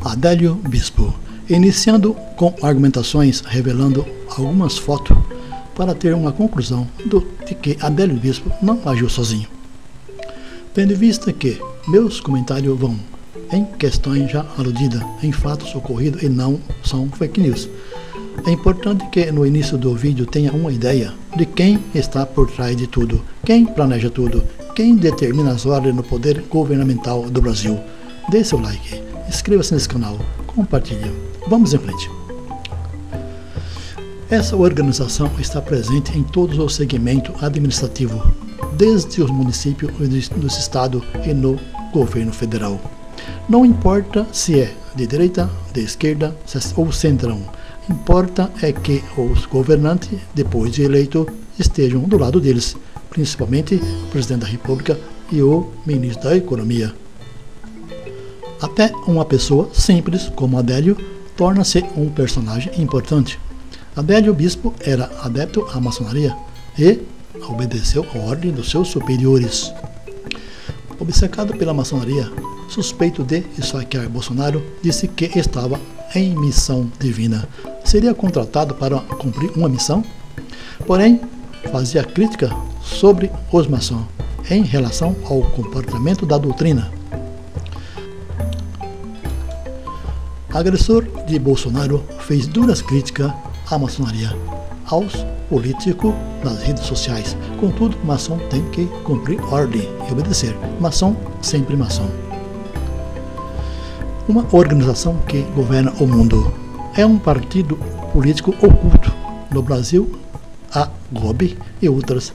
Adélio Bispo, iniciando com argumentações revelando algumas fotos para ter uma conclusão de que Adélio Bispo não agiu sozinho. Tendo em vista que meus comentários vão em questões já aludidas em fatos ocorridos e não são fake news, é importante que no início do vídeo tenha uma ideia de quem está por trás de tudo, quem planeja tudo, quem determina as ordens no poder governamental do Brasil. Dê seu like, inscreva-se nesse canal, compartilhe. Vamos em frente. Essa organização está presente em todos os segmentos administrativos, desde os municípios dos estados e no governo federal. Não importa se é de direita, de esquerda ou centrão, importa é que os governantes, depois de eleito, estejam do lado deles, principalmente o presidente da República e o ministro da Economia. Até uma pessoa simples como Adélio torna-se um personagem importante. Adélio Bispo era adepto à maçonaria e obedeceu a ordem dos seus superiores. Obcecado pela maçonaria, suspeito de esfaquear Bolsonaro, disse que estava em missão divina. Seria contratado para cumprir uma missão? Porém, fazia crítica sobre os maçons em relação ao comportamento da doutrina. Agressor de Bolsonaro fez duras críticas à maçonaria, aos políticos nas redes sociais. Contudo, maçom tem que cumprir ordem e obedecer. Maçom, sempre maçom. Uma organização que governa o mundo. É um partido político oculto. No Brasil, a GOB e outras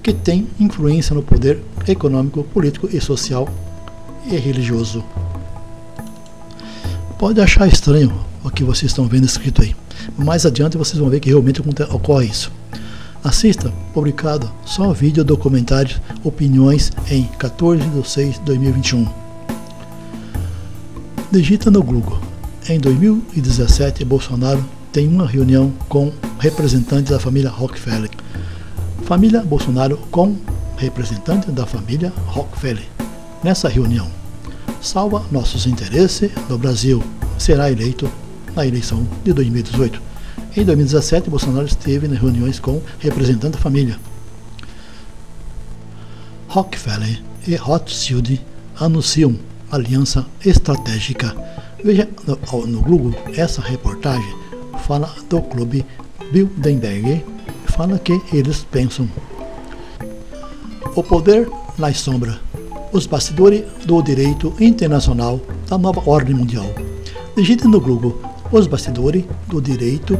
que têm influência no poder econômico, político e social e religioso. Pode achar estranho o que vocês estão vendo escrito aí. Mais adiante vocês vão ver que realmente ocorre isso. Assista, publicado, só vídeo, documentários, opiniões em 14/6/2021. Digita no Google. Em 2017, Bolsonaro tem uma reunião com representantes da família Rockefeller. Família Bolsonaro com representantes da família Rockefeller. Nessa reunião, salva nossos interesses no Brasil. Será eleito na eleição de 2018. Em 2017, Bolsonaro esteve nas reuniões com representantes da família Rockefeller e Rothschild anunciam aliança estratégica. Veja no Google, essa reportagem fala do Clube Bilderberg, fala que eles pensam. O poder nas sombras, os bastidores do direito internacional da nova ordem mundial. Digite no Google os bastidores do direito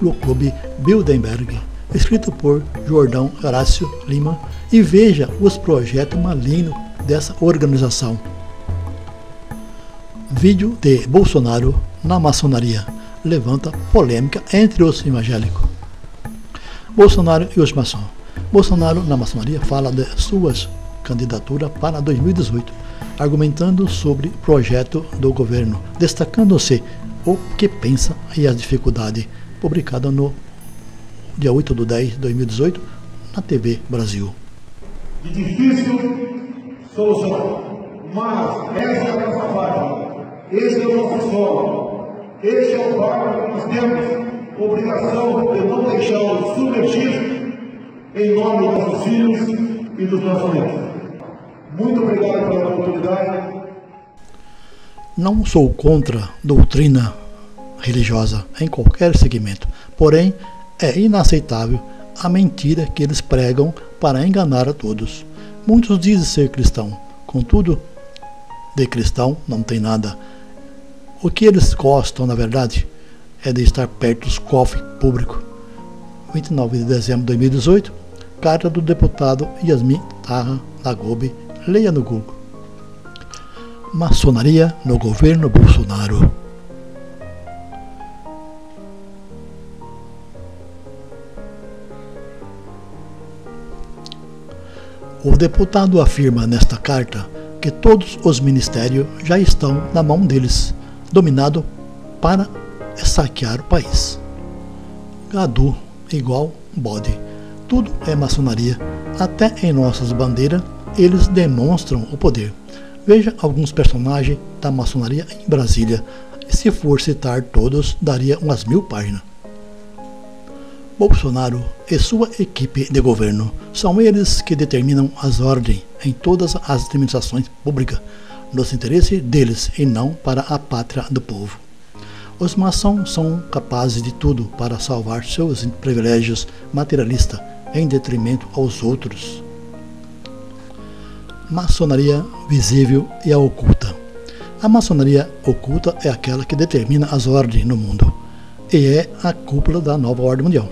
do Clube Bilderberg, escrito por Jordão Horácio Lima, e veja os projetos malignos dessa organização. Vídeo de Bolsonaro na maçonaria levanta polêmica entre os evangélicos. Bolsonaro e os maçons. Bolsonaro na maçonaria fala de suas candidaturas para 2018, argumentando sobre o projeto do governo, destacando-se o que pensa e as dificuldades, publicada no dia 8/10/2018 na TV Brasil. De difícil solução, mas essa é a nossa página, esse é o nosso solo, esse é o barco que nós temos obrigação de não deixá-lo submergir em nome dos nossos filhos e dos nossos netos. Muito obrigado pela oportunidade. Não sou contra doutrina religiosa em qualquer segmento, porém é inaceitável a mentira que eles pregam para enganar a todos. Muitos dizem ser cristão, contudo, de cristão não tem nada. O que eles gostam, na verdade, é de estar perto dos cofres públicos. 29 de dezembro de 2018, carta do deputado Yasmin Tarra da GOB. Leia no Google. Maçonaria no governo Bolsonaro. O deputado afirma nesta carta que todos os ministérios já estão na mão deles, dominado para saquear o país. Gadu igual bode. Tudo é maçonaria. Até em nossas bandeiras eles demonstram o poder. Veja alguns personagens da maçonaria em Brasília Se for citar todos, daria umas 1000 páginas. Bolsonaro e sua equipe de governo são eles que determinam as ordens em todas as administrações públicas, nos interesses deles e não para a pátria do povo. Os maçons são capazes de tudo para salvar seus privilégios materialistas em detrimento aos outros. Maçonaria visível e a oculta. A maçonaria oculta é aquela que determina as ordens no mundo e é a cúpula da nova ordem mundial.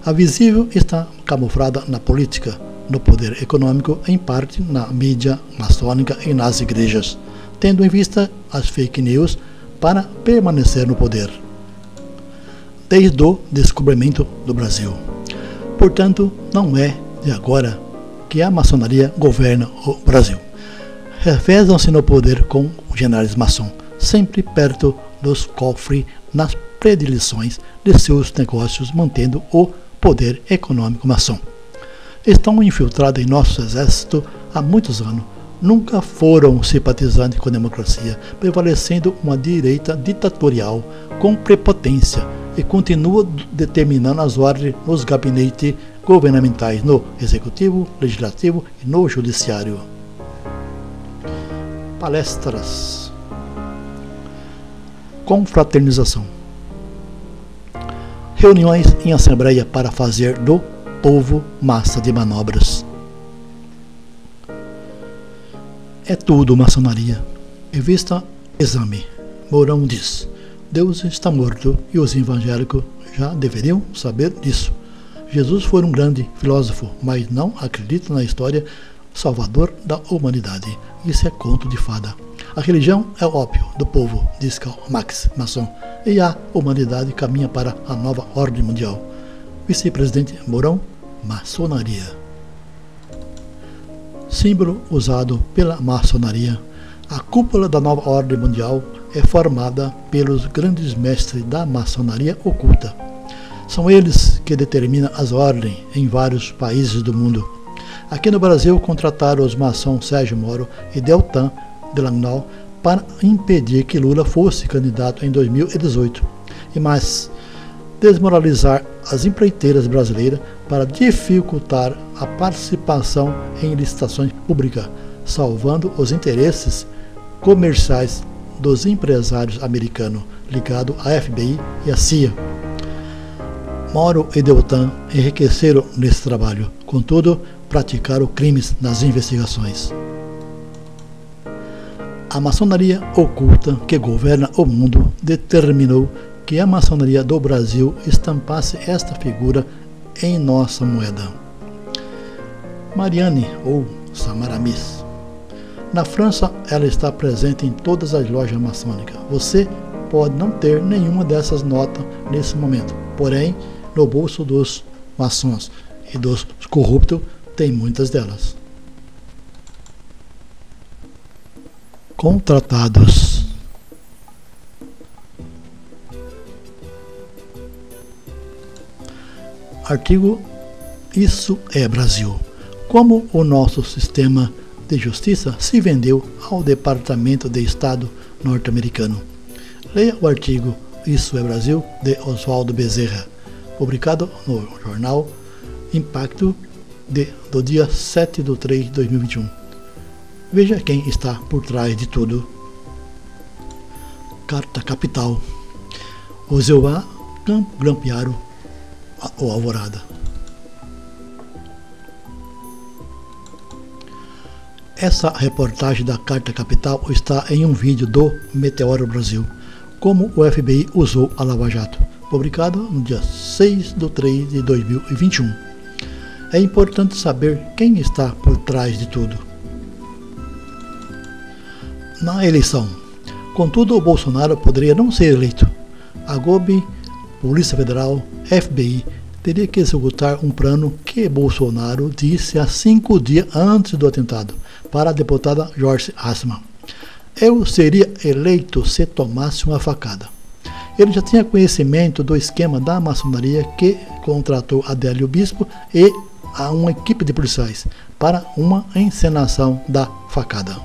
A visível está camuflada na política, no poder econômico, em parte na mídia maçônica e nas igrejas, tendo em vista as fake news para permanecer no poder. Desde o descobrimento do Brasil. Portanto, não é de agora que a maçonaria governa o Brasil. Revezam-se no poder com generais maçom, sempre perto dos cofres nas predileções de seus negócios, mantendo o poder econômico maçom. Estão infiltrados em nosso exército há muitos anos. Nunca foram simpatizantes com a democracia, prevalecendo uma direita ditatorial com prepotência e continua determinando as ordens nos gabinetes governamentais, no executivo, legislativo e no judiciário. Palestras. Confraternização. Reuniões em assembleia para fazer do povo massa de manobras. É tudo maçonaria. Revista Exame. Mourão diz: Deus está morto e os evangélicos já deveriam saber disso. Jesus foi um grande filósofo, mas não acredita na história salvador da humanidade. Isso é conto de fada. A religião é o ópio do povo, diz Karl Marx, maçom, e a humanidade caminha para a nova ordem mundial. Vice-presidente Mourão, maçonaria. Símbolo usado pela maçonaria. A cúpula da nova ordem mundial é formada pelos grandes mestres da maçonaria oculta. São eles que determinam as ordens em vários países do mundo. Aqui no Brasil, contrataram os maçons Sérgio Moro e Deltan Dallagnol para impedir que Lula fosse candidato em 2018, e mais, desmoralizar as empreiteiras brasileiras para dificultar a participação em licitações públicas, salvando os interesses comerciais dos empresários americanos ligados à FBI e à CIA. Moro e Deltan enriqueceram nesse trabalho, contudo, praticaram crimes nas investigações. A maçonaria oculta que governa o mundo determinou que a maçonaria do Brasil estampasse esta figura em nossa moeda. Marianne, ou Samaramis. Na França, ela está presente em todas as lojas maçônicas. Você pode não ter nenhuma dessas notas nesse momento, porém, no bolso dos maçons e dos corruptos, tem muitas delas. Contratados. Artigo: Isso é Brasil. Como o nosso sistema de justiça se vendeu ao Departamento de Estado norte-americano. Leia o artigo Isso é Brasil, de Oswaldo Bezerra, publicado no jornal Impacto do dia 7/3 de 2021. Veja quem está por trás de tudo. Carta Capital. O Jeová grampearam o Alvorada. Essa reportagem da Carta Capital está em um vídeo do Meteoro Brasil, como o FBI usou a Lava Jato, publicado no dia 6/3 de 2021. É importante saber quem está por trás de tudo. Na eleição. Contudo, o Bolsonaro poderia não ser eleito. A GOB, Polícia Federal, FBI, teria que executar um plano que Bolsonaro disse há 5 dias antes do atentado, para a deputada Joyce Hasselmann. Eu seria eleito se tomasse uma facada. Ele já tinha conhecimento do esquema da maçonaria que contratou Adélio Bispo e a uma equipe de policiais para uma encenação da facada.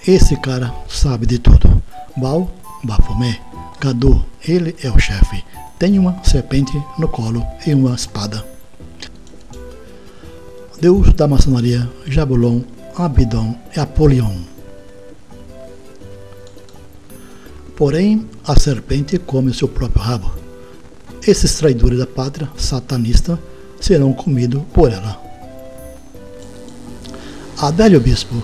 Esse cara sabe de tudo. Baal, Bafomé, Cadu, ele é o chefe. Tem uma serpente no colo e uma espada. Deus da maçonaria, Jabulon, Abidom e Apolion. Porém, a serpente come seu próprio rabo. Esses traidores da pátria satanista serão comidos por ela. Adélio Bispo,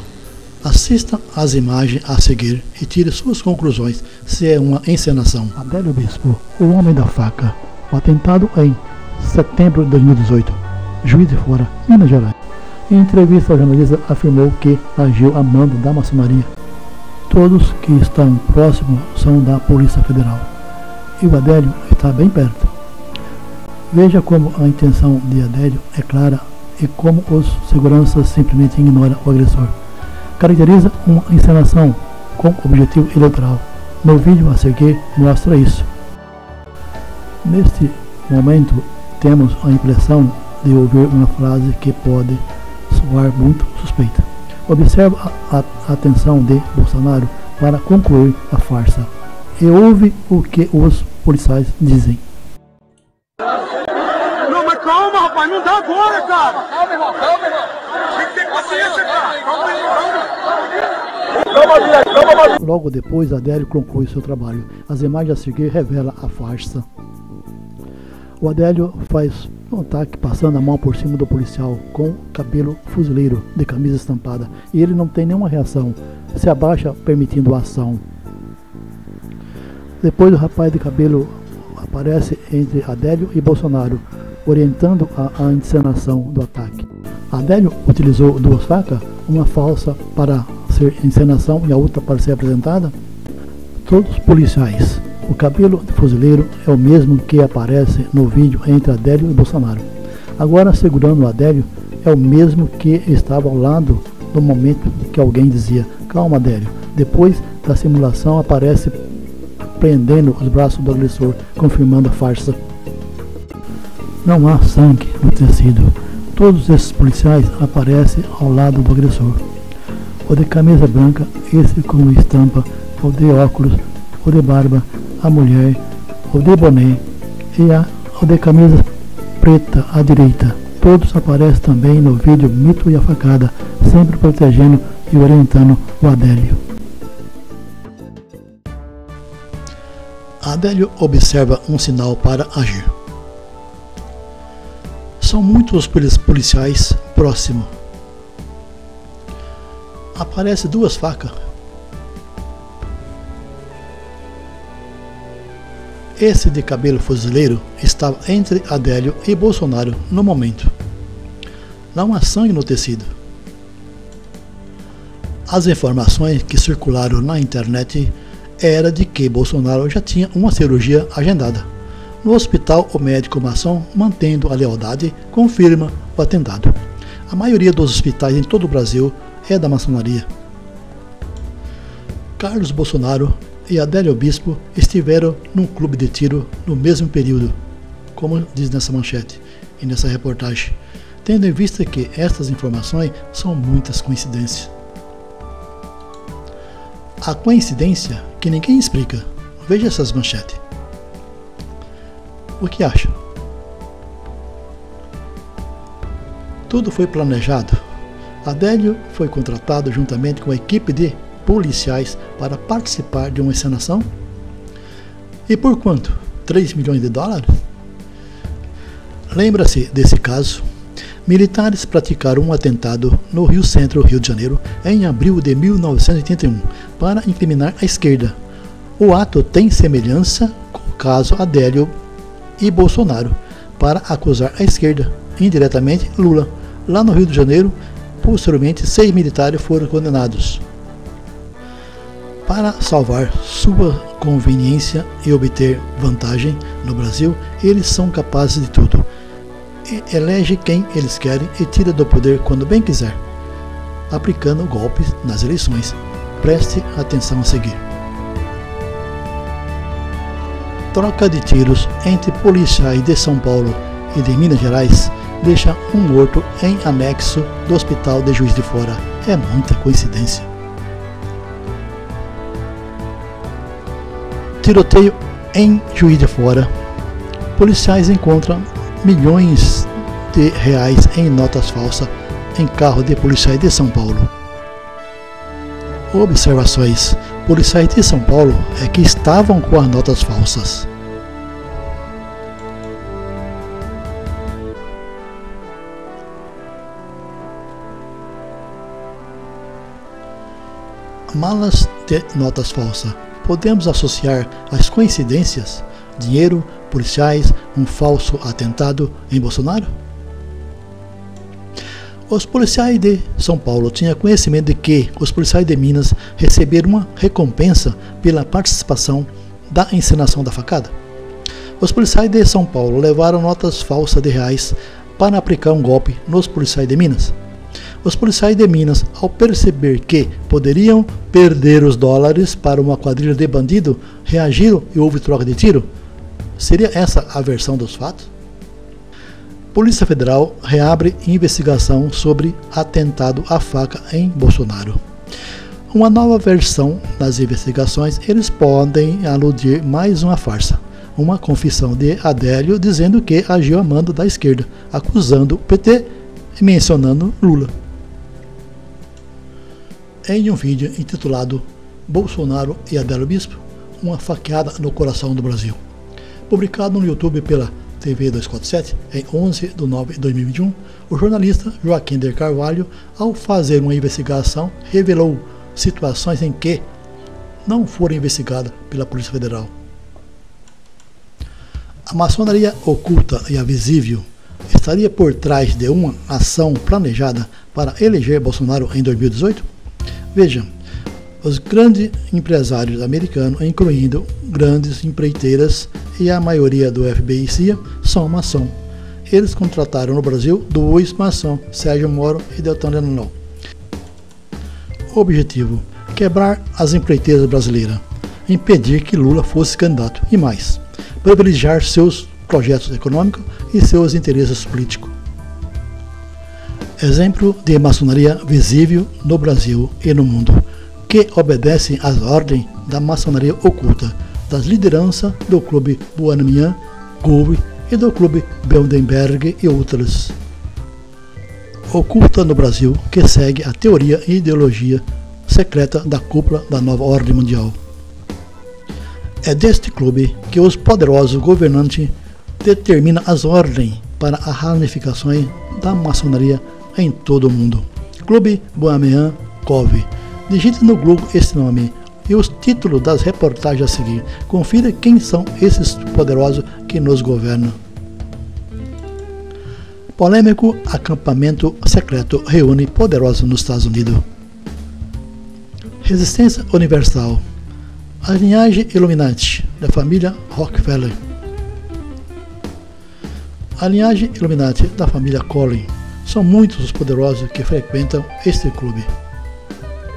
assista às imagens a seguir e tire suas conclusões se é uma encenação. Adélio Bispo, o homem da faca. O atentado em setembro de 2018, Juiz de Fora, Minas Gerais. Em entrevista ao jornalista afirmou que agiu a mando da maçonaria. Todos que estão próximos são da Polícia Federal. E o Adélio está bem perto. Veja como a intenção de Adélio é clara e como os seguranças simplesmente ignoram o agressor. Caracteriza uma encenação com objetivo eleitoral. No vídeo a seguir mostra isso. Neste momento temos a impressão de ouvir uma frase que pode soar muito suspeita. Observa a atenção de Bolsonaro para concluir a farsa e ouve o que os policiais dizem. Não, mas calma, rapaz, não dá agora, cara. Calma, irmão. Tem que ter paciência, cara. Calma. Logo depois, Adélio conclui seu trabalho. As imagens a seguir revelam a farsa. O Adélio faz um ataque passando a mão por cima do policial com cabelo fuzileiro de camisa estampada e ele não tem nenhuma reação, se abaixa permitindo a ação. Depois o rapaz de cabelo aparece entre Adélio e Bolsonaro, orientando a encenação do ataque. Adélio utilizou duas facas, uma falsa para ser encenação e a outra para ser apresentada. Todos os policiais. O cabelo de fuzileiro é o mesmo que aparece no vídeo entre Adélio e Bolsonaro. Agora, segurando o Adélio, é o mesmo que estava ao lado no momento que alguém dizia: calma, Adélio. Depois da simulação, aparece prendendo os braços do agressor, confirmando a farsa. Não há sangue no tecido. Todos esses policiais aparecem ao lado do agressor. O de camisa branca, esse com estampa, o de óculos, o de barba, a mulher, o de boné e o de camisa preta à direita. Todos aparecem também no vídeo Mito e a Facada, sempre protegendo e orientando o Adélio. Adélio observa um sinal para agir. São muitos policiais próximos. Aparecem duas facas. Esse de cabelo fuzileiro estava entre Adélio e Bolsonaro no momento. Não há sangue no tecido. As informações que circularam na internet era de que Bolsonaro já tinha uma cirurgia agendada. No hospital, o médico maçom, mantendo a lealdade, confirma o atentado. A maioria dos hospitais em todo o Brasil é da maçonaria. Carlos Bolsonaro e Adélio Bispo estiveram num clube de tiro no mesmo período, como diz nessa manchete e nessa reportagem, tendo em vista que estas informações são muitas coincidências. A coincidência que ninguém explica. Veja essas manchetes. O que acha? Tudo foi planejado. Adélio foi contratado juntamente com a equipe de policiais para participar de uma encenação? E por quanto? 3 milhões de dólares? Lembra-se desse caso? Militares praticaram um atentado no Rio Centro, Rio de Janeiro, em abril de 1981, para incriminar a esquerda. O ato tem semelhança com o caso Adélio e Bolsonaro, para acusar a esquerda, indiretamente Lula. Lá no Rio de Janeiro, posteriormente, 6 militares foram condenados. Para salvar sua conveniência e obter vantagem no Brasil, eles são capazes de tudo. Elege quem eles querem e tira do poder quando bem quiser, aplicando golpes nas eleições. Preste atenção a seguir. Troca de tiros entre policiais de São Paulo e de Minas Gerais deixa um morto em anexo do hospital de Juiz de Fora. É muita coincidência. Tiroteio em Juiz de Fora. Policiais encontram milhões de reais em notas falsas em carro de policiais de São Paulo. Observações: policiais de São Paulo é que estavam com as notas falsas. Malas de notas falsas. Podemos associar as coincidências? Dinheiro, policiais, um falso atentado em Bolsonaro? Os policiais de São Paulo tinham conhecimento de que os policiais de Minas receberam uma recompensa pela participação da encenação da facada. Os policiais de São Paulo levaram notas falsas de reais para aplicar um golpe nos policiais de Minas. Os policiais de Minas, ao perceber que poderiam perder os dólares para uma quadrilha de bandido, reagiram e houve troca de tiro? Seria essa a versão dos fatos? Polícia Federal reabre investigação sobre atentado à faca em Bolsonaro. Uma nova versão das investigações, eles podem aludir mais uma farsa. Uma confissão de Adélio dizendo que agiu a mando da esquerda, acusando o PT e mencionando Lula. Em um vídeo intitulado Bolsonaro e Adélio Bispo, uma faqueada no coração do Brasil, publicado no YouTube pela TV 247 em 11 de nove de 2021, o jornalista Joaquim de Carvalho, ao fazer uma investigação, revelou situações em que não foram investigadas pela Polícia Federal. A maçonaria oculta e invisível estaria por trás de uma ação planejada para eleger Bolsonaro em 2018? Veja, os grandes empresários americanos, incluindo grandes empreiteiras e a maioria do FBI e CIA, são maçom. Eles contrataram no Brasil dois maçons, Sérgio Moro e Deltan Dallagnol. Objetivo: quebrar as empreiteiras brasileiras, impedir que Lula fosse candidato e mais, privilegiar seus projetos econômicos e seus interesses políticos. Exemplo de maçonaria visível no Brasil e no mundo, que obedecem às ordens da maçonaria oculta, das lideranças do Clube Buanian, Gove e do Clube Bilderberg e outras. Oculta no Brasil, que segue a teoria e ideologia secreta da cúpula da nova ordem mundial. É deste clube que os poderosos governantes determinam as ordens para as ramificações da maçonaria em todo o mundo. Clube Buanian Gove. Digite no Google esse nome e os títulos das reportagens a seguir. Confira quem são esses poderosos que nos governam. Polêmico acampamento secreto reúne poderosos nos Estados Unidos. Resistência Universal. A linhagem Illuminati da família Rockefeller. A linhagem Illuminati da família Collins. São muitos os poderosos que frequentam este clube.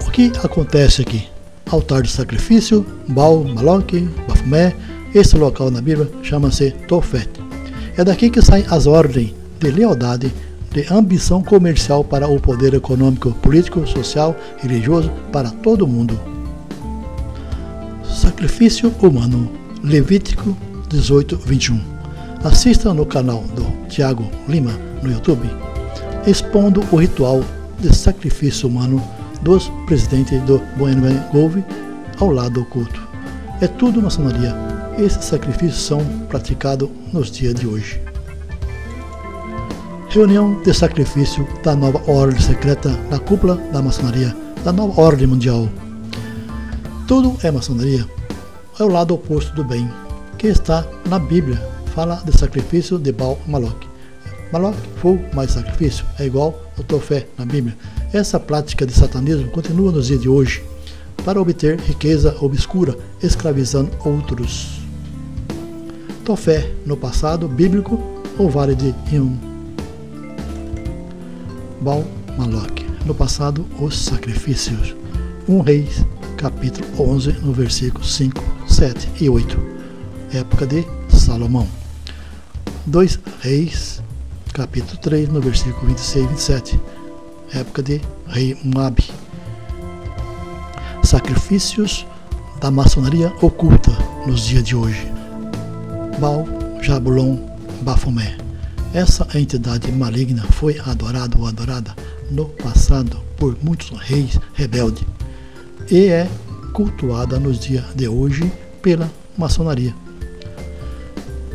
O que acontece aqui? Altar de sacrifício, Baal, Maloque, Bafomé. Este local na Bíblia chama-se Tofet. É daqui que saem as ordens de lealdade, de ambição comercial para o poder econômico, político, social, religioso para todo o mundo. Sacrifício humano, Levítico 18:21. Assista no canal do Tiago Lima no YouTube, expondo o ritual de sacrifício humano dos presidentes do Buanian Gove ao lado oculto. É tudo maçonaria. Esses sacrifícios são praticados nos dias de hoje. Reunião de sacrifício da nova ordem secreta da cúpula da maçonaria, da nova ordem mundial. Tudo é maçonaria. É o lado oposto do bem, que está na Bíblia. Fala de sacrifício de Baal Maloque. Maloque, fogo mais sacrifício, é igual ao Tofé na Bíblia. Essa prática de satanismo continua nos dias de hoje, para obter riqueza obscura, escravizando outros. Tofé, no passado bíblico, o vale de Ion. Baal Maloque, no passado, os sacrifícios. 1 Reis, capítulo 11, no versículo 5, 7 e 8. Época de Salomão. 2 Reis, capítulo 3, no versículo 26 e 27. Época de rei Moabe. Sacrifícios da maçonaria oculta nos dias de hoje. Baal, Jabulon, Bafomé. Essa entidade maligna foi adorada ou adorada no passado por muitos reis rebeldes e é cultuada nos dias de hoje pela maçonaria.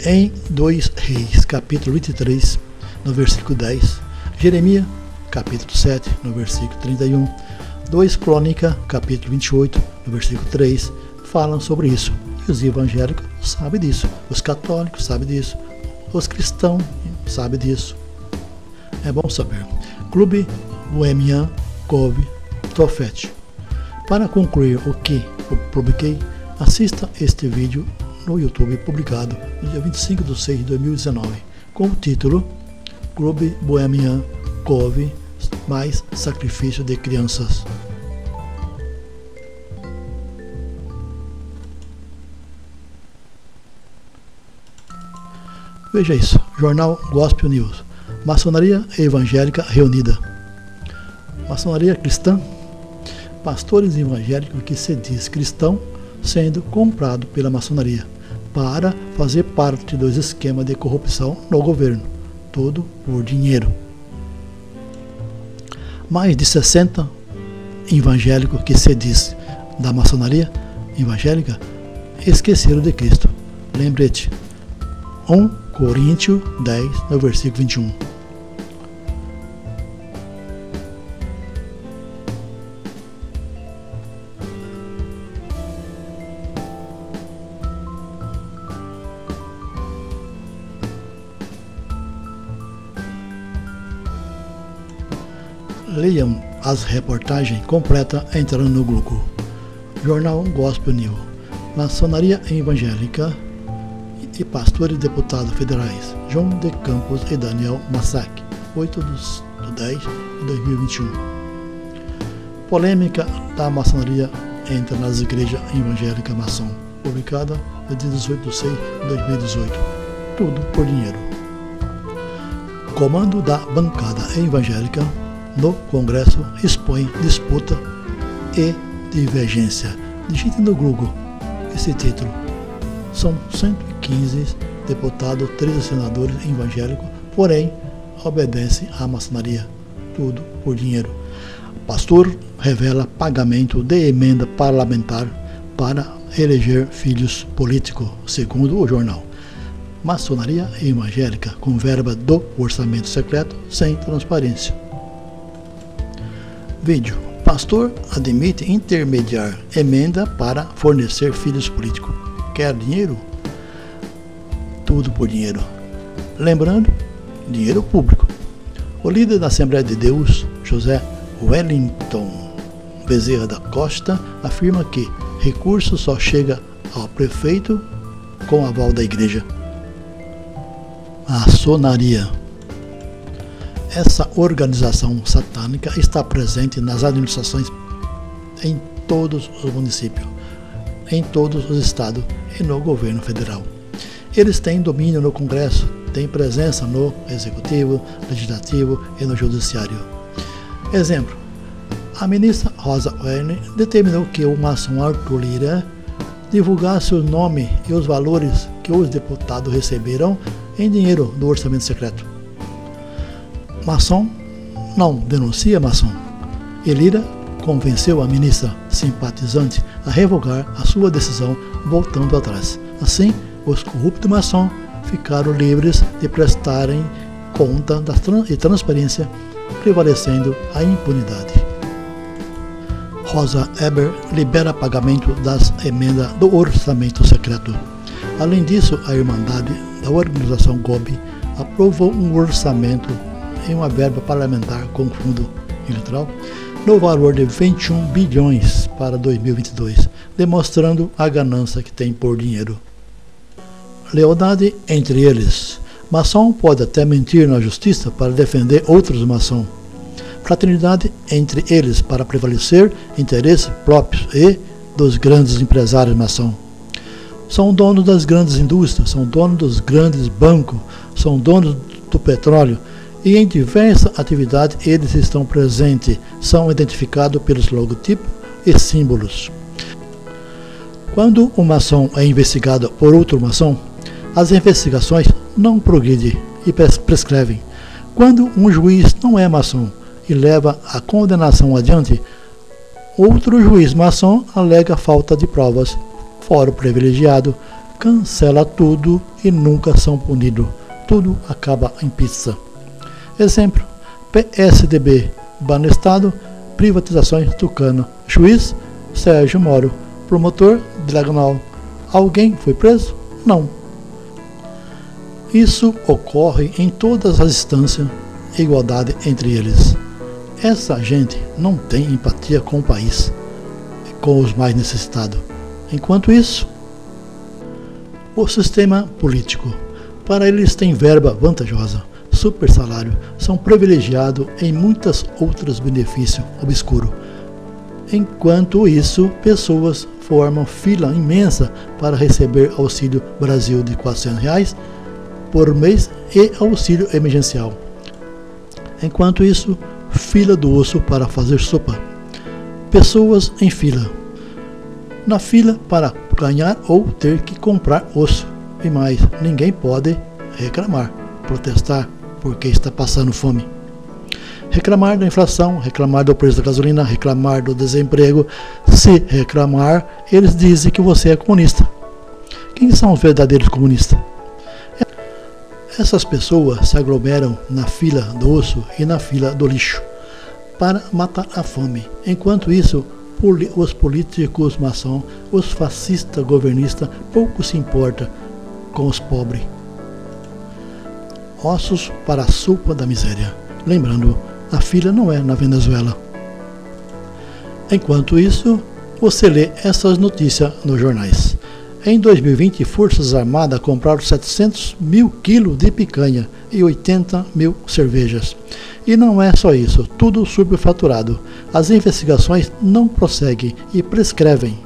Em 2 Reis, capítulo 23, no versículo 10, Jeremias, capítulo 7, no versículo 31, 2 Crônica, capítulo 28, no versículo 3, falam sobre isso. E os evangélicos sabem disso, os católicos sabem disso, os cristãos sabem disso. É bom saber. Clube Bohemian Cove Tofet. Para concluir o que eu publiquei, assista este vídeo no YouTube publicado no dia 25 de 6 de 2019 com o título Clube Bohemian Cove mais sacrifício de crianças. Veja isso, Jornal Gospel News. Maçonaria evangélica reunida. Maçonaria cristã. Pastores evangélicos que se diz cristão sendo comprado pela maçonaria para fazer parte dos esquemas de corrupção no governo, tudo por dinheiro. Mais de 60 evangélicos que se diz da maçonaria evangélica esqueceram de Cristo. Lembrete, 1 Coríntios 10, no versículo 21. Leiam as reportagens completas entrando no Google. Jornal Gospel News. Maçonaria evangélica e pastores deputados federais João de Campos e Daniel Massac, 8 de 10 de 2021. Polêmica da maçonaria entra nas igrejas evangélicas maçom, publicada no dia 18 de 6 de 2018. Tudo por dinheiro. Comando da bancada evangélica no Congresso expõe disputa e divergência. Digite no Google esse título. São 115 deputados, 13 senadores evangélicos, porém obedecem à maçonaria. Tudo por dinheiro. Pastor revela pagamento de emenda parlamentar para eleger filhos políticos, segundo o jornal. Maçonaria evangélica com verba do orçamento secreto sem transparência. Vídeo. Pastor admite intermediar emenda para fornecer filhos políticos. Quer dinheiro? Tudo por dinheiro. Lembrando, dinheiro público. O líder da Assembleia de Deus, José Wellington Bezerra da Costa, afirma que recurso só chega ao prefeito com aval da igreja. Maçonaria. Essa organização satânica está presente nas administrações em todos os municípios, em todos os estados e no governo federal. Eles têm domínio no Congresso, têm presença no Executivo, Legislativo e no Judiciário. Exemplo, a ministra Rosa Weber determinou que o maçom Arthur Lira divulgasse o nome e os valores que os deputados receberam em dinheiro do orçamento secreto. Maçom não denuncia maçom. E Lira convenceu a ministra simpatizante a revogar a sua decisão voltando atrás. Assim, os corruptos maçom ficaram livres de prestarem conta e transparência, prevalecendo a impunidade. Rosa Weber libera pagamento das emendas do orçamento secreto. Além disso, a Irmandade da Organização GOB aprovou um orçamento em uma verba parlamentar com fundo eleitoral no valor de 21 bilhões para 2022, demonstrando a ganância que tem por dinheiro. Lealdade entre eles. Maçom pode até mentir na justiça para defender outros maçom. Fraternidade entre eles para prevalecer interesses próprios e dos grandes empresários maçom. São donos das grandes indústrias, são donos dos grandes bancos, são donos do petróleo, e em diversas atividades eles estão presentes, são identificados pelos logotipos e símbolos. Quando um maçom é investigado por outro maçom, as investigações não progridem e prescrevem. Quando um juiz não é maçom e leva a condenação adiante, outro juiz maçom alega falta de provas, fórum privilegiado, cancela tudo e nunca são punidos. Tudo acaba em pizza. Exemplo: PSDB, Banestado, privatizações Tucano. Juiz: Sérgio Moro. Promotor: Diagonal. Alguém foi preso? Não. Isso ocorre em todas as instâncias, igualdade entre eles. Essa gente não tem empatia com o país, com os mais necessitados. Enquanto isso, o sistema político, para eles tem verba vantajosa, super salário, são privilegiados em muitos outros benefícios obscuros. Enquanto isso, pessoas formam fila imensa para receber Auxílio Brasil de R$ 400 por mês e auxílio emergencial. Enquanto isso, fila do osso para fazer sopa. Pessoas em fila. Na fila para ganhar ou ter que comprar osso. E mais, ninguém pode reclamar, protestar porque está passando fome. Reclamar da inflação, reclamar do preço da gasolina, reclamar do desemprego. Se reclamar, eles dizem que você é comunista. Quem são os verdadeiros comunistas? Essas pessoas se aglomeram na fila do osso e na fila do lixo para matar a fome. Enquanto isso, os políticos maçons, os fascistas governistas, pouco se importam com os pobres. Ossos para a sopa da miséria. Lembrando, a fila não é na Venezuela. Enquanto isso, você lê essas notícias nos jornais. Em 2020, Forças Armadas compraram 700 mil quilos de picanha e 80 mil cervejas. E não é só isso, tudo superfaturado. As investigações não prosseguem e prescrevem.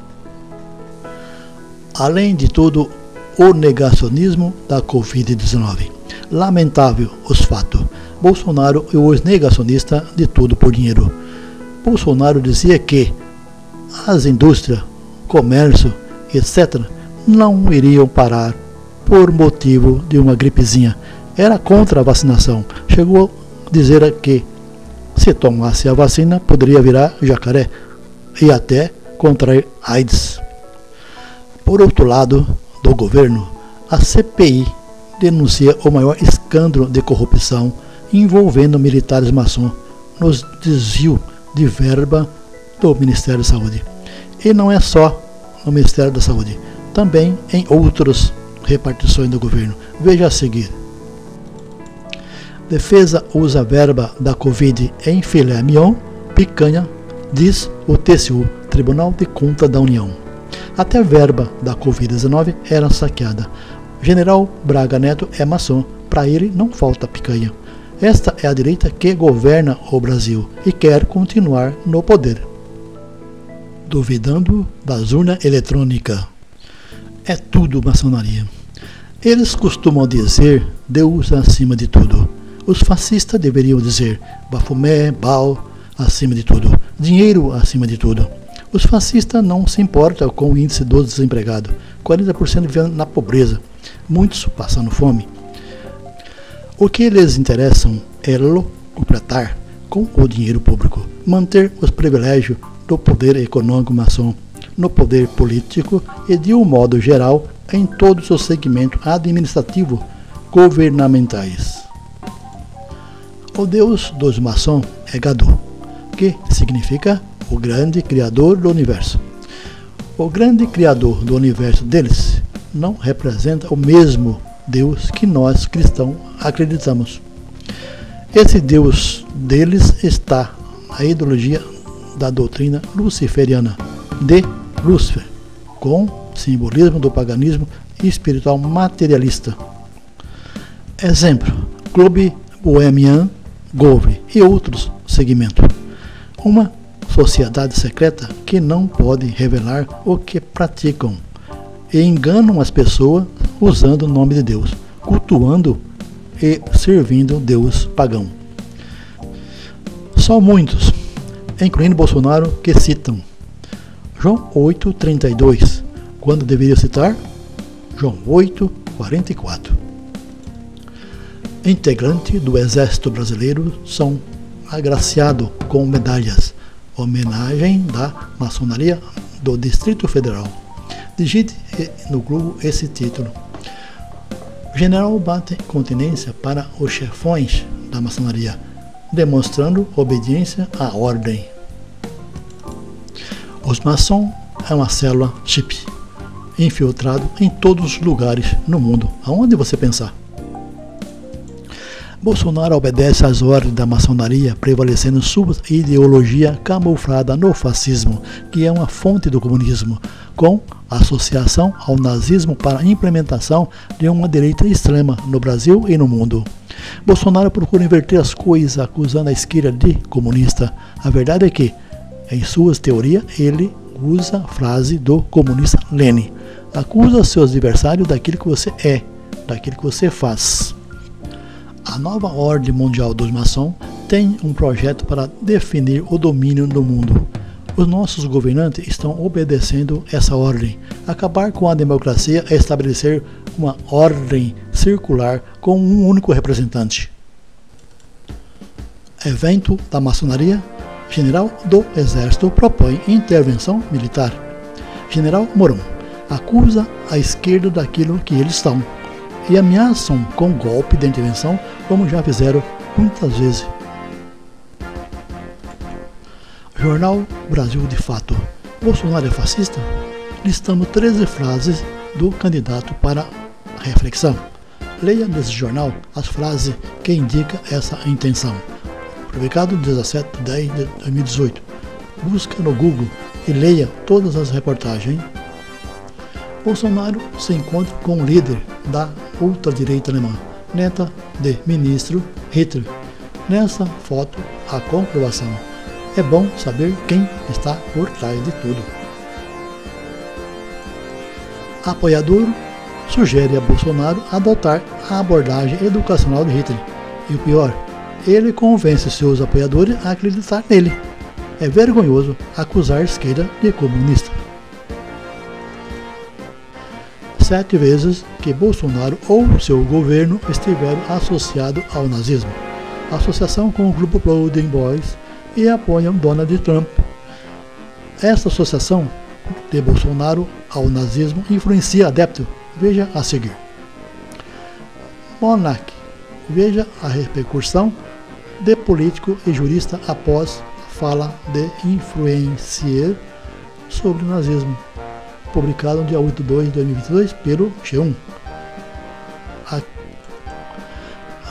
Além de tudo, o negacionismo da Covid-19. Lamentável os fatos. Bolsonaro é o negacionista de tudo por dinheiro. Bolsonaro dizia que as indústrias, comércio, etc., não iriam parar por motivo de uma gripezinha. Era contra a vacinação. Chegou a dizer que se tomasse a vacina poderia virar jacaré e até contrair AIDS. Por outro lado do governo, a CPI denuncia o maior escândalo de corrupção envolvendo militares maçons nos desvio de verba do Ministério da Saúde. E não é só no Ministério da Saúde, também em outras repartições do governo. Veja a seguir. Defesa usa verba da Covid em filé mignon, picanha, diz o TCU, Tribunal de Contas da União. Até a verba da Covid-19 era saqueada. General Braga Neto é maçom, para ele não falta picanha. Esta é a direita que governa o Brasil e quer continuar no poder. Duvidando das urnas eletrônicas. É tudo maçonaria. Eles costumam dizer Deus acima de tudo. Os fascistas deveriam dizer Bafomé, Baal acima de tudo, dinheiro acima de tudo. Os fascistas não se importam com o índice dos desempregados, 40% vivendo na pobreza, muitos passando fome. O que eles interessam é lucrar com o dinheiro público, manter os privilégios do poder econômico maçom, no poder político e, de um modo geral, em todos os segmentos administrativos governamentais. O deus dos maçons é Gadu, que significa o grande criador do universo. O grande criador do universo deles não representa o mesmo Deus que nós cristãos acreditamos. Esse Deus deles está na ideologia da doutrina luciferiana de Lúcifer, com simbolismo do paganismo espiritual materialista. Exemplo: Clube Bohemian Grove e outros segmentos. Uma sociedade secreta que não pode revelar o que praticam e enganam as pessoas usando o nome de Deus, cultuando e servindo Deus pagão. São muitos, incluindo Bolsonaro, que citam João 8,32, quando deveria citar João 8:44. Integrante do Exército Brasileiro são agraciado com medalhas, homenagem da maçonaria do Distrito Federal. Digite no Google esse título. O general bate continência para os chefões da maçonaria, demonstrando obediência à ordem. Os maçons é uma célula chip, infiltrado em todos os lugares no mundo, aonde você pensar. Bolsonaro obedece às ordens da maçonaria, prevalecendo sua ideologia camuflada no fascismo, que é uma fonte do comunismo, com associação ao nazismo para a implementação de uma direita extrema no Brasil e no mundo. Bolsonaro procura inverter as coisas, acusando a esquerda de comunista. A verdade é que, em suas teorias, ele usa a frase do comunista Lenin: acusa seus adversários daquilo que você é, daquilo que você faz. A nova ordem mundial dos maçons tem um projeto para definir o domínio do mundo. Os nossos governantes estão obedecendo essa ordem. Acabar com a democracia é estabelecer uma ordem circular com um único representante. Evento da maçonaria. General do Exército propõe intervenção militar. General Mourão acusa a esquerda daquilo que eles estão e ameaçam com golpe de intervenção, como já fizeram muitas vezes. Jornal Brasil de Fato. Bolsonaro é fascista? Listamos 13 frases do candidato para reflexão. Leia nesse jornal as frases que indicam essa intenção. Publicado 17/10/2018. Busca no Google e leia todas as reportagens. Bolsonaro se encontra com o líder da ultradireita alemã, neta de ministro Hitler. Nessa foto, a comprovação. É bom saber quem está por trás de tudo. Apoiador sugere a Bolsonaro adotar a abordagem educacional de Hitler. E o pior, ele convence seus apoiadores a acreditar nele. É vergonhoso acusar a esquerda de comunista. 7 vezes que Bolsonaro ou seu governo estiveram associados ao nazismo. Associação com o grupo Proud Boys e apoiam Donald Trump. Essa associação de Bolsonaro ao nazismo influencia adeptos. Veja a seguir. Monark. Veja a repercussão de político e jurista após fala de influencer sobre o nazismo, publicado no dia 8/2/2022 pelo G1. A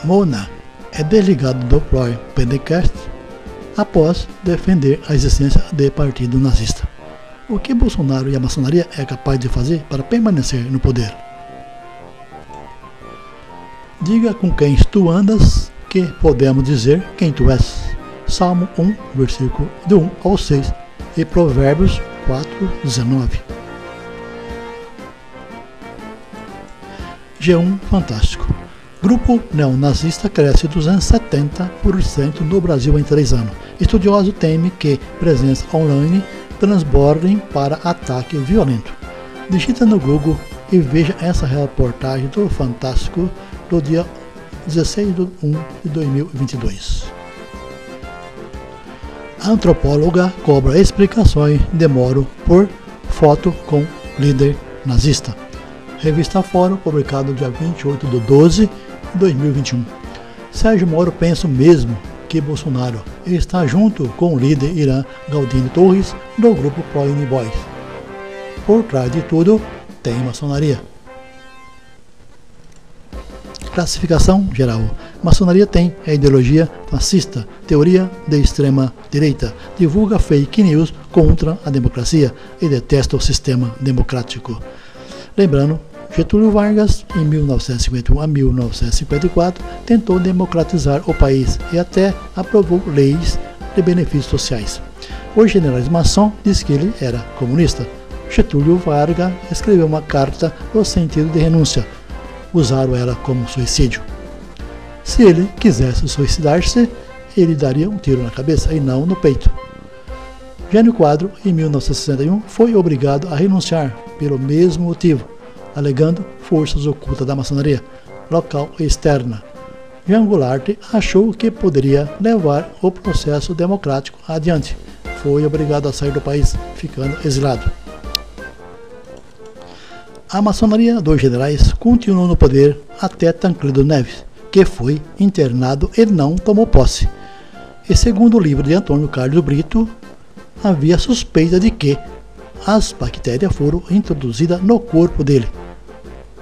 Mona é desligado do podcast após defender a existência de partido nazista. O que Bolsonaro e a maçonaria é capaz de fazer para permanecer no poder? Diga com quem tu andas, que podemos dizer quem tu és. Salmo 1, versículo de 1 ao 6 e Provérbios 4:19. G1 Fantástico. Grupo neonazista cresce 270% no Brasil em 3 anos. Estudioso teme que presença online transbordem para ataque violento. Digita no Google e veja essa reportagem do Fantástico do dia 16/1/2022. Antropóloga cobra explicações de Moro por foto com líder nazista. Revista Fórum, publicado dia 28/12/2021. Sérgio Moro pensa mesmo que Bolsonaro está junto com o líder Irã Galdino Torres do grupo Proud Boys. Por trás de tudo tem maçonaria. Classificação geral. Maçonaria tem a ideologia fascista, teoria de extrema direita, divulga fake news contra a democracia e detesta o sistema democrático. Lembrando, Getúlio Vargas, em 1951 a 1954, tentou democratizar o país e até aprovou leis de benefícios sociais. Os generais maçom diz que ele era comunista. Getúlio Vargas escreveu uma carta no sentido de renúncia. Usaram ela como suicídio. Se ele quisesse suicidar-se, ele daria um tiro na cabeça e não no peito. Jânio Quadro, em 1961, foi obrigado a renunciar pelo mesmo motivo, alegando forças ocultas da maçonaria, local e externa. Jean Goulart achou que poderia levar o processo democrático adiante. Foi obrigado a sair do país, ficando exilado. A maçonaria dos generais continuou no poder até Tancredo Neves, que foi internado e não tomou posse. E segundo o livro de Antônio Carlos Brito, havia suspeita de que as bactérias foram introduzidas no corpo dele.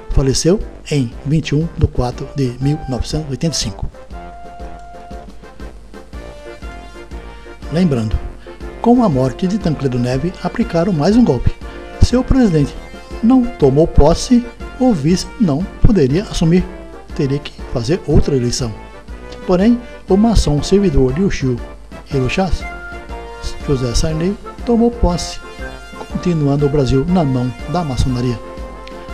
Faleceu em 21 de 4 de 1985. Lembrando, com a morte de Tancredo Neves, aplicaram mais um golpe. Seu presidente não tomou posse, o vice não poderia assumir, teria que fazer outra eleição. Porém, o maçom servidor de Uchiu Hiroshas, José Sarney, tomou posse, continuando o Brasil na mão da maçonaria.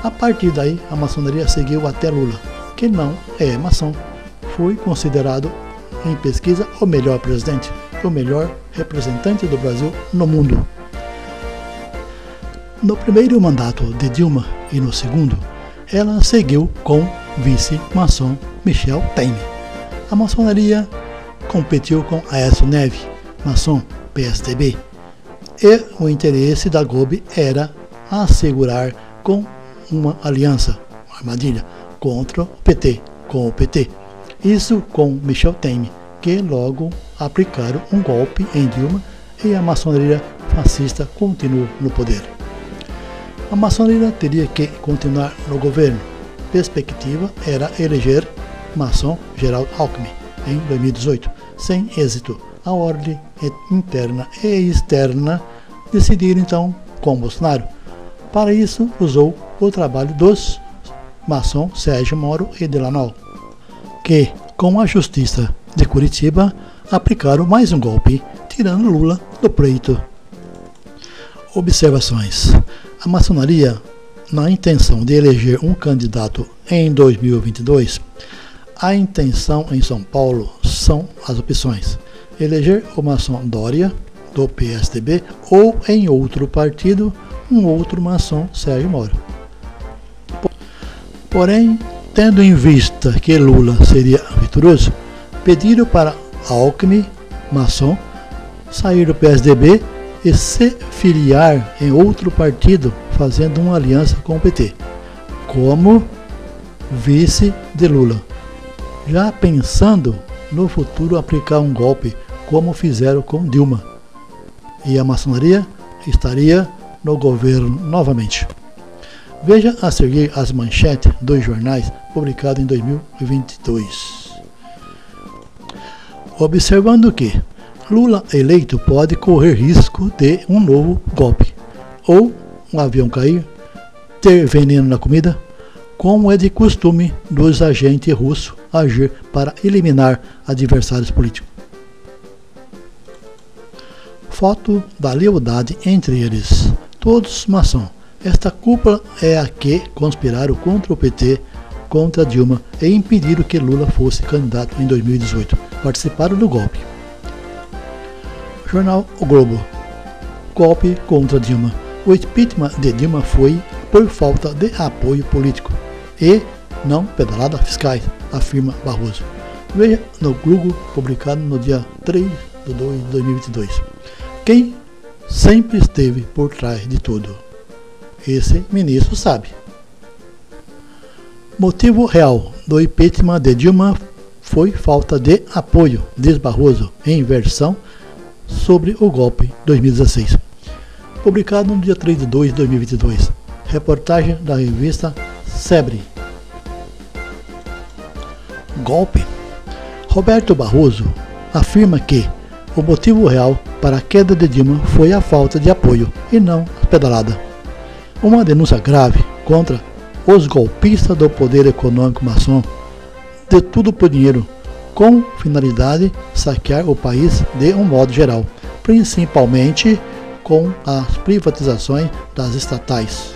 A partir daí, a maçonaria seguiu até Lula, que não é maçom. Foi considerado, em pesquisa, o melhor presidente, o melhor representante do Brasil no mundo. No primeiro mandato de Dilma e no segundo, ela seguiu com vice-maçom Michel Temer. A maçonaria competiu com Aécio Neves, maçom PSDB, e o interesse da GOB era assegurar com uma aliança, uma armadilha, contra o PT, com o PT. Isso com Michel Temer, que logo aplicaram um golpe em Dilma e a maçonaria fascista continuou no poder. A maçonaria teria que continuar no governo. Perspectiva era eleger maçom Geraldo Alckmin em 2018, sem êxito. A ordem interna e externa decidiram então com Bolsonaro. Para isso, usou o trabalho dos maçons Sérgio Moro e Delano, que, com a Justiça de Curitiba, aplicaram mais um golpe, tirando Lula do pleito. Observações. A maçonaria, na intenção de eleger um candidato em 2022, a intenção em São Paulo são as opções: eleger o maçom Dória, do PSDB, ou em outro partido, um outro maçom Sérgio Moro. Porém, tendo em vista que Lula seria vitorioso, pediram para Alckmin, maçom, sair do PSDB e se filiar em outro partido, fazendo uma aliança com o PT, como vice de Lula, já pensando no futuro aplicar um golpe, como fizeram com Dilma, e a maçonaria estaria no governo novamente. Veja a seguir as manchetes dos jornais publicados em 2022. Observando que Lula eleito pode correr risco de um novo golpe, ou um avião cair, ter veneno na comida, como é de costume dos agentes russos agir para eliminar adversários políticos. Foto da lealdade entre eles, todos maçom. Esta cúpula é a que conspiraram contra o PT, contra Dilma e impediram que Lula fosse candidato em 2018. Participaram do golpe. Jornal O Globo. Golpe contra Dilma. O impeachment de Dilma foi por falta de apoio político e não pedalada fiscais, afirma Barroso. Veja no Google, publicado no dia 3 de 2 de 2022. Quem sempre esteve por trás de tudo? Esse ministro sabe. Motivo real do impeachment de Dilma foi falta de apoio, diz Barroso, em versão sobre o golpe 2016. Publicado no dia 3 de 2 de 2022. Reportagem da revista Sebre. Golpe. Roberto Barroso afirma que o motivo real para a queda de Dilma foi a falta de apoio e não a pedalada. Uma denúncia grave contra os golpistas do poder econômico maçom, de tudo por dinheiro, com finalidade de saquear o país de um modo geral, principalmente com as privatizações das estatais.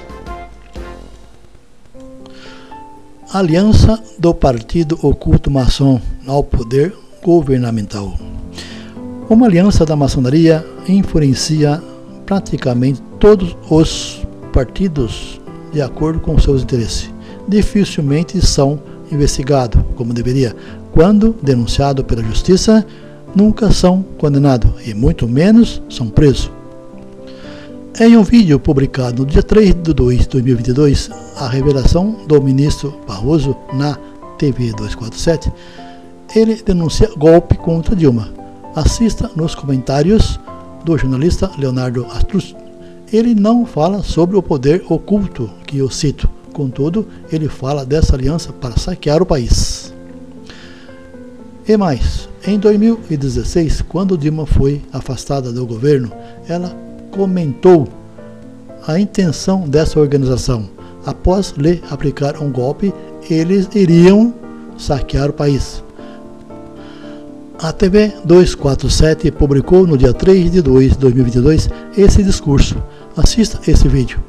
Aliança do Partido Oculto Maçom ao poder governamental. Uma aliança da maçonaria influencia praticamente todos os partidos de acordo com seus interesses. Dificilmente são investigados como deveria. Quando denunciados pela justiça, nunca são condenados e muito menos são presos. Em um vídeo publicado no dia 3 de 2 de 2022, a revelação do ministro Barroso na TV 247, ele denuncia golpe contra Dilma. Assista nos comentários do jornalista Leonardo Astruz. Ele não fala sobre o poder oculto que eu cito, contudo, ele fala dessa aliança para saquear o país. E mais, em 2016, quando Dilma foi afastada do governo, ela comentou a intenção dessa organização. Após lhe aplicar um golpe, eles iriam saquear o país. A TV 247 publicou no dia 3 de 2 de 2022 esse discurso. Assista esse vídeo.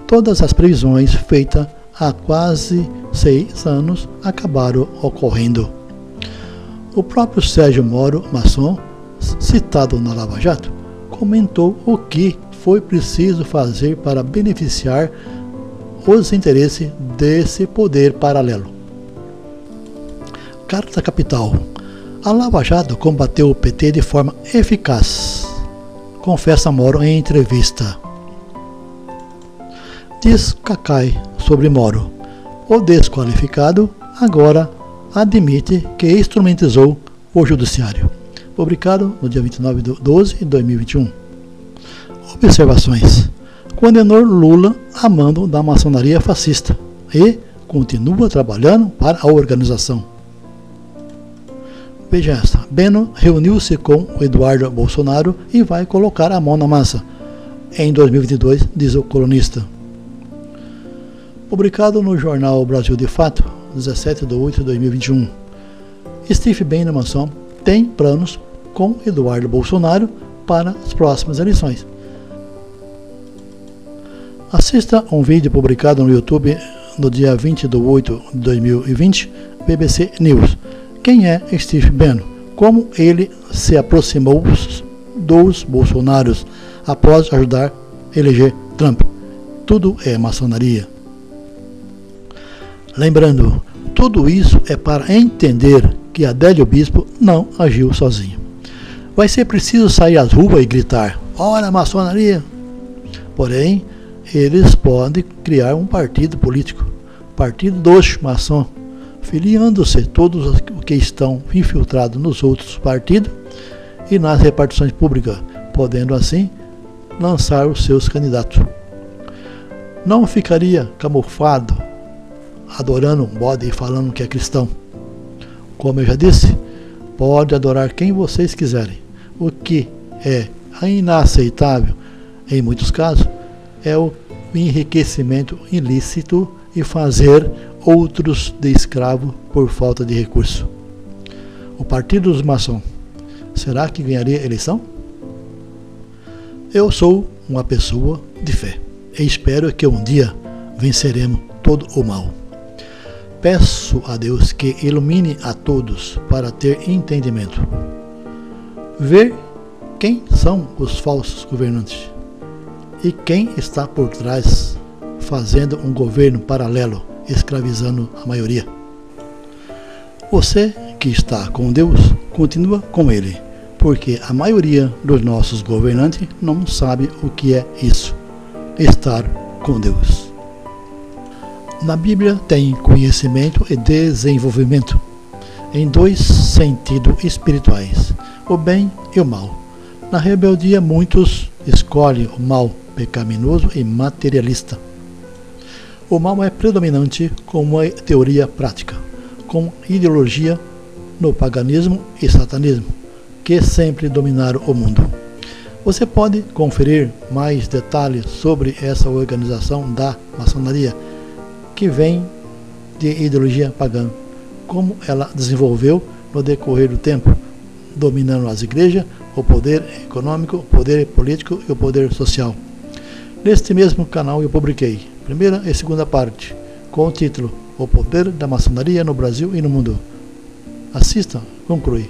Todas as previsões feitas há quase 6 anos acabaram ocorrendo. O próprio Sérgio Moro, maçom, citado na Lava Jato, comentou o que foi preciso fazer para beneficiar os interesses desse poder paralelo. Carta Capital. A Lava Jato combateu o PT de forma eficaz, confessa Moro em entrevista. Diz Cacai sobre Moro. O desqualificado agora admite que instrumentalizou o judiciário. Publicado no dia 29 de 12 de 2021. Observações. Condenou Lula a mando da maçonaria fascista e continua trabalhando para a organização. Veja esta. Beno reuniu-se com o Eduardo Bolsonaro e vai colocar a mão na massa em 2022, diz o colunista. Publicado no jornal Brasil de Fato, 17 de 8 de 2021. Steve Bannon, maçom, tem planos com Eduardo Bolsonaro para as próximas eleições. Assista um vídeo publicado no YouTube no dia 20 de 8 de 2020, BBC News. Quem é Steve Bannon? Como ele se aproximou dos Bolsonaros após ajudar a eleger Trump? Tudo é maçonaria. Lembrando, tudo isso é para entender que Adélio Bispo não agiu sozinho. Vai ser preciso sair às ruas e gritar: "Olha a maçonaria!" Porém, eles podem criar um partido político, partido dos maçons, filiando-se todos os que estão infiltrados nos outros partidos e nas repartições públicas, podendo assim lançar os seus candidatos. Não ficaria camuflado, adorando um bode e falando que é cristão. Como eu já disse, pode adorar quem vocês quiserem. O que é inaceitável, em muitos casos, é o enriquecimento ilícito e fazer outros de escravo por falta de recurso. O Partido dos Maçons, será que ganharia a eleição? Eu sou uma pessoa de fé e espero que um dia venceremos todo o mal. Peço a Deus que ilumine a todos para ter entendimento. Ver quem são os falsos governantes e quem está por trás fazendo um governo paralelo, escravizando a maioria. Você que está com Deus, continua com Ele, porque a maioria dos nossos governantes não sabe o que é isso, estar com Deus. Na Bíblia tem conhecimento e desenvolvimento, em dois sentidos espirituais, o bem e o mal. Na rebeldia, muitos escolhem o mal pecaminoso e materialista. O mal é predominante como uma teoria prática, com ideologia no paganismo e satanismo, que sempre dominaram o mundo. Você pode conferir mais detalhes sobre essa organização da maçonaria, que vem de ideologia pagã, como ela desenvolveu no decorrer do tempo, dominando as igrejas, o poder econômico, o poder político e o poder social. Neste mesmo canal eu publiquei primeira e segunda parte, com o título O Poder da Maçonaria no Brasil e no Mundo. Assista, conclui.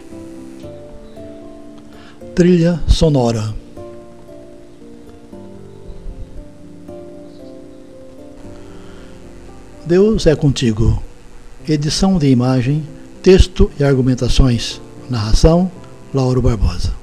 Trilha sonora. Deus é contigo. Edição de imagem, texto e argumentações. Narração, Lauro Barbosa.